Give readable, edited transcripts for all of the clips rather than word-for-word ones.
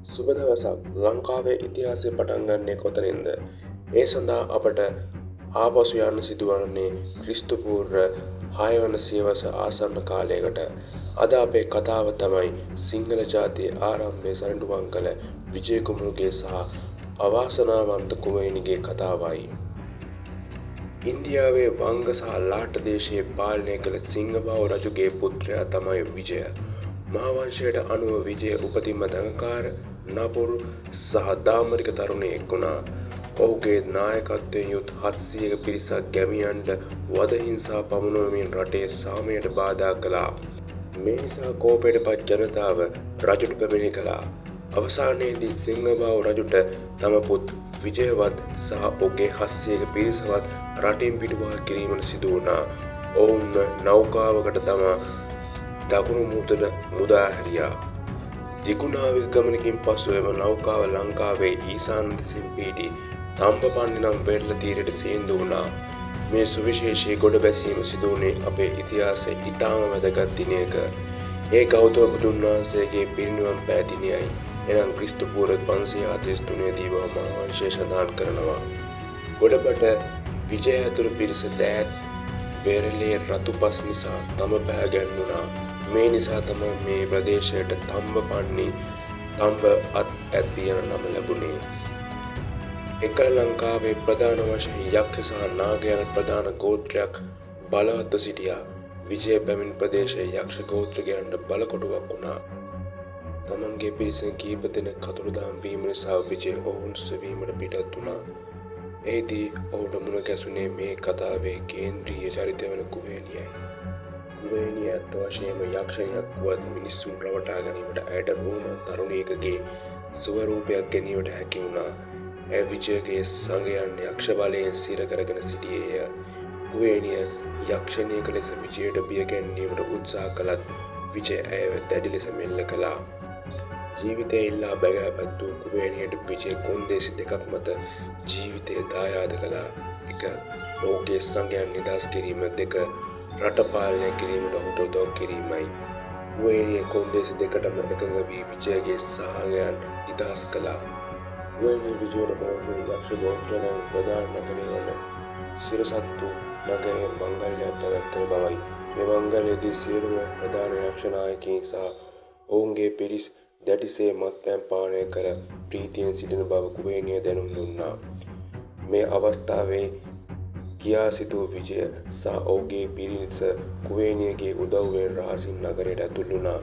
සුබ දවසක්. ලංකාවේ ඉතිහාසය පටන් ගන්නේ කොතනින්ද? ඒ සඳහා අපට ආපසු යන්න සිදුවන්නේ ක්‍රිස්තු පූර්ව 6 වන සියවස ආසන්න කාලයකට. අද අපේ කතාව තමයි සිංහල ජාතියේ ආරම්භයේ සරණුවම් කළ විජය කුමරුගේ සහ අවාසනාවන්ත කුවේණිගේ කතාවයි. ඉන්දියාවේ වංග සහ ලාට දේශයේ පාලනය කළ සිංහබාහු රජුගේ පුත්‍රයා තමයි විජය. මහාවංශයට අනුව විජය උපතින්ම දඟකාර, නපුරු සහ දාමරික තරුණයෙක් වුණා. ඔහුගේ නායකත්වයෙන් යුත් 700ක පිරිසක් ගැමියන්ට වද හිංසා පමුණුවමින් රටේ සාමයට බාධා කළා. මේ නිසා කෝපයට පත් ජනතාව රජුට පැමිණි කළා. අවසානයේදී සිංහබාහු රජුට තම පුත් විජයවත් සහ ඔහුගේ 700ක පිරිසවත් රටින් පිටුපත් කිරීමට සිදු වුණා. ඔවුන් නෞකාවකට තමා දකුණු මුහුදට මුදා හැරියා. දිගුණාවික ගමනකින් පසු එම නෞකාව ලංකාවේ ඊසාන දෙසින් පිහිටි තම්බපන්නි නම් වෙරළ තීරයට සේන්දු වුණා. මේ සුවිශේෂී ගොඩ බැසීම සිදු වුණේ අපේ ඉතිහාසයේ ඉතාම වැදගත් දිනයක. ඒ ගෞතම බුදුන් වහන්සේගේ පිරිනිවන් පෑ දිනයයි. එනම් ක්‍රිස්තු පූර්ව 543 දී බව මහාවංශය සඳහන් කරනවා. ගොඩබට විජය ඇතුළු පිරිස දෑත් පෙරළේ රතු පස් නිසා තම පැහැගැන්වුණා. මේ නිසා තමයි මේ ප්‍රදේශයට තම්බපන්නි තම්බ අත් ඇති යන නම ලැබුණේ. එකල ලංකාවේ ප්‍රධාන වශයෙන් යක්ෂ සහ නාග යන ප්‍රධාන ගෝත්‍රයක් බලවත්ව සිටියා. විජය පැමිණි ප්‍රදේශයේ යක්ෂ ගෝත්‍රිකයන්ට බලකොටුවක් වුණා. තමන්ගේ පිරිසෙන් කීප දෙනෙක් කතුරුදහම් වීම නිසා විජය ඔවුන් සෙවීමට පිටත් වුණා. එහිදී ඔහුට මුණ ගැසුනේ මේ කතාවේ කේන්ද්‍රීය චරිතය වන කුවේණියයි. කුවේණිය ඇත්ත වශයෙන්ම යක්ෂණියක් වුවත් මිනිසුන් රවටා ගැනීමට ඇයට රෝමන් තරුණියකගේ ස්වරූපයක් ගැනීමට හැකි වුණා. ඇය විජයගේ සංගයන් යක්ෂ බලයෙන් සිර කරගෙන සිටියේය. කුවේණිය යක්ෂණියක ලෙස විජයට බිය ගැන්වීමට උත්සාහ කළත් විජය ඇයව දැඩි ලෙස මෙල්ල කළා. ජීවිතය ඉල්ලා බැගෑපත් වූ කුවේණියට විජය කොන්දේසි දෙකක් මත ජීවිතය දායාද කළා. 1. ඔහුගේ සංගයන් නිදහස් කිරීම. 2. රට පාලනය කිරීමට ඔහුට උදව් කිරීමයි. කුවේණිය කොන්දේසි දෙකටම එකඟ වී විජයගේ සහායයන් නිදහස් කළා. කුවේණිය විජයට බවුණු යක්ෂ ගෝත්‍රයන් ප්‍රධාන නගරය වන සිරසත්තු නගරයේ මංගල්‍යයක් පැවැත්වෙන බවයි. මේ මංගල්‍යයේදී සියලුම ප්‍රධාන යක්ෂ නායකයින් සහ ඔවුන්ගේ පිරිස් දැඩිසේ මත්පැන් පානය කර ප්‍රීතියෙන් සිටින බව කුවේණිය දැනුම් දුන්නා. මේ අවස්ථාවේ කියා සිටු විජය සහ ඔහුගේ පිරිස කුවේණියගේ උදව්වෙන් රහසින් නගරයට ඇතුළු වුණා.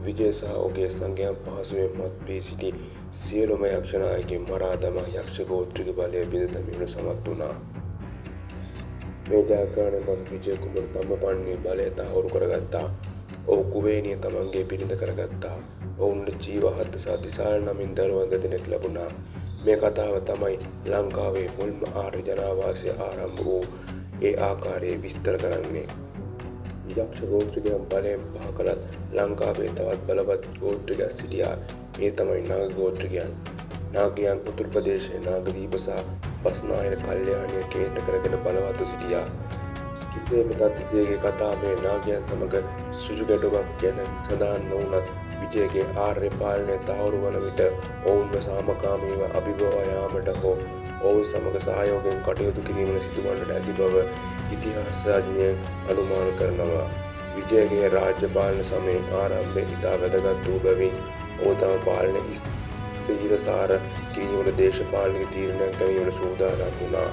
විජය සහ ඔහුගේ සංගයන් පහසුවෙන් මත් වී සිටි සියලුම යක්ෂ නායකයින් මරා දමා යක්ෂ ගෝත්‍රික බලය බිඳ දැමීමට සමත් වුණා. මේ ජයග්‍රහණයෙන් පසු විජය කුමරු තම්බපන්නි බලය තහවුරු කරගත්තා. ඔහු කුවේණිය තමන්ගේ බිරිඳ කරගත්තා. ඔවුන්ට ජීවහත්ත සහ දිසාල නමින් දරුවන් දෙදෙනෙක් ලැබුණා. මේ කතාව තමයි ලංකාවේ මුල්ම ආර්ය ජනාවාසය ආරම්භ වූ ඒ ආකාරයේ විස්තර කරන්නේ. යක්ෂ ගෝත්‍රිකයන් බලයෙන් පහ කළත් ලංකාවේ තවත් බලවත් ගෝත්‍රිකයක් සිටියා. ඒ තමයි නාග ගෝත්‍රිකයන්. නාගයන් උතුරු ප්‍රදේශයේ නාගදීප සහ බස්නායන කල්යාණිය කේන්ද්‍ර කරගෙන බලවත්ව සිටියා. කිසියම් විජයගේ කතාවේ නාගයන් සමග සුජු ගැටුමක් ගැන සඳහන් නොවුනත් විජයගේ ආර්ය පාලනය තහවුරු වන විට ඔවුන්ව සාමකාමීව අභිබවා යාමට හෝ ඔවුන් සමග සහයෝගයෙන් කටයුතු කිරීමට සිදුවන්නට ඇති බව ඉතිහාසඥයන් අනුමාන කරනවා. විජයගේ රාජ්‍ය පාලන සමයේ ආරම්භයේ ඉතා වැදගත් වූ බැවින් ඔහු තම පාලනය ස්ථිරසාර කිරීමට දේශපාලනික තීරණයක් ගැනීමට සූදානම් වුණා.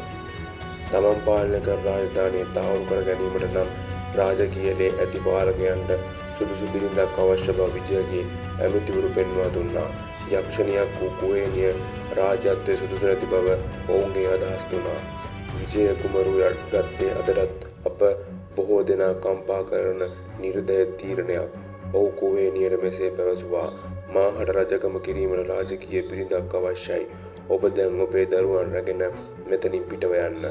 තමන් පාලනය කර රාජධානිය තහවුරු කර ගැනීමට නම් රාජකීයලේ ඇති පාලකයන්ට සුදුසු බිරිඳක් අවශ්‍ය බව විජයගේ ඇමතිවරු පෙන්වා දුන්නා. යක්ෂණියක් වූ කුවේණිය රාජ්‍යත්වයේ සුදුසු නැති බව ඔවුන්ගේ අදහස් දුනා. විජය කුමරු ගත්තේ අදටත් අප බොහෝ දෙනා කම්පා කරන නිර්දය තීරණයක්. ඔහු කුවේණියට මෙසේ පැවසුවා: මාහට රජකම කිරීමට රාජකීය බිරිඳක් අවශ්‍යයි. ඔබ දැන් ඔබේ දරුවන් රැගෙන මෙතනින් පිටව යන්න.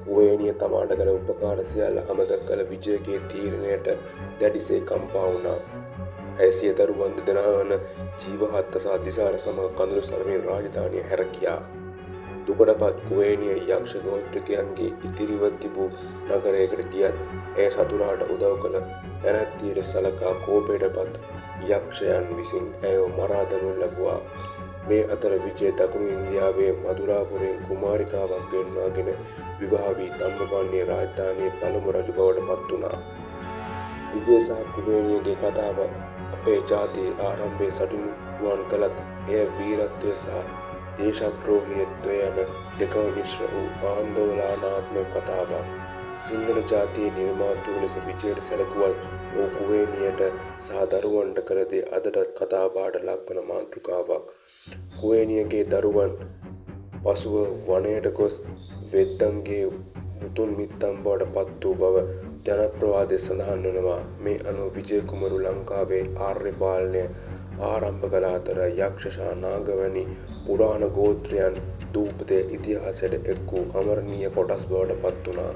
කුවේණිය තමාට කළ උපකාර සියල්ල අමතක කළ විජයගේ තීරණයට දැඩිසේ කම්පා වුණා. ඇය සිය දරුවන් දෙදෙනා වන ජීවහත්ත සහ දිසාර සමග කඳුළු සරමින් රාජධානිය හැර ගියා. දුකටපත් කුවේණිය යක්ෂ ගෝත්‍රිකයන්ගේ ඉතිරිව තිබූ නගරයකට ගියත් ඇය සතුරාට උදව් කළ තැනැත්තියට සලකා කෝපයටපත් යක්ෂයන් විසින් ඇයව මරා දමනු ලැබුවා. මේ අතර විජය දකුණු ඉන්දියාවේ මදුරාපුරයෙන් කුමාරිකාවක් ගෙන්වාගෙන විවාහ වී ධම්මපන්නේ රාජධානියේ පළමු රජු බවට පත් වුණා. විජය සහ කුවේණියගේ කතාව අපේ ජාතියේ ආරම්භයේ සටිනුවන් කළත් එය වීරත්වය සහ දේශද්‍රෝහීත්වය යන දෙකම මිශ්‍ර වූ ආන්දෝලනාත්මක කතාවක්. සිංහල ජාතියේ නිර්මාතෘ ලෙස විජයට සැලකුවත් ඔහු කුවේණියට සහ දරුවන්ට කළ දේ අදටත් කතාබහට ලක්වන මාතෘකාවක්. කුවේණියගේ දරුවන් පසුව වනයට ගොස් වෙද්දන්ගේ මුතුන් මිත්තන් බවට පත් වූ බව ජනප්‍රවාදයේ සඳහන් වනවා. මේ අනුව විජය කුමරු ලංකාවේ ආර්ය පාලනය ආරම්භ කළ අතර යක්ෂ සහ නාග වැනි පුරාණ ගෝත්‍රයන් දූපතේ ඉතිහාසයට එක් වූ අමරණීය කොටස් බවට පත් වුණා.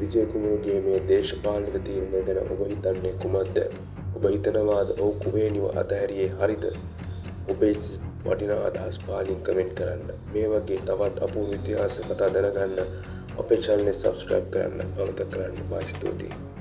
විජය කුමරුගේ මේ දේශපාලනික තීරණය ගැන ඔබ හිතන්නේ කුමක්ද? ඔබ හිතනවාද ඔහු කුවේණිව අතහැරියේ හරිද? ඔබේ වටිනා අදහස් පහලින් කමෙන්ට් කරන්න. මේ වගේ තවත් අපූර්ව ඉතිහාස කතා දැනගන්න අපේ channel එක subscribe කරන්න අමතක කරන්න එපා. ස්තුතියි.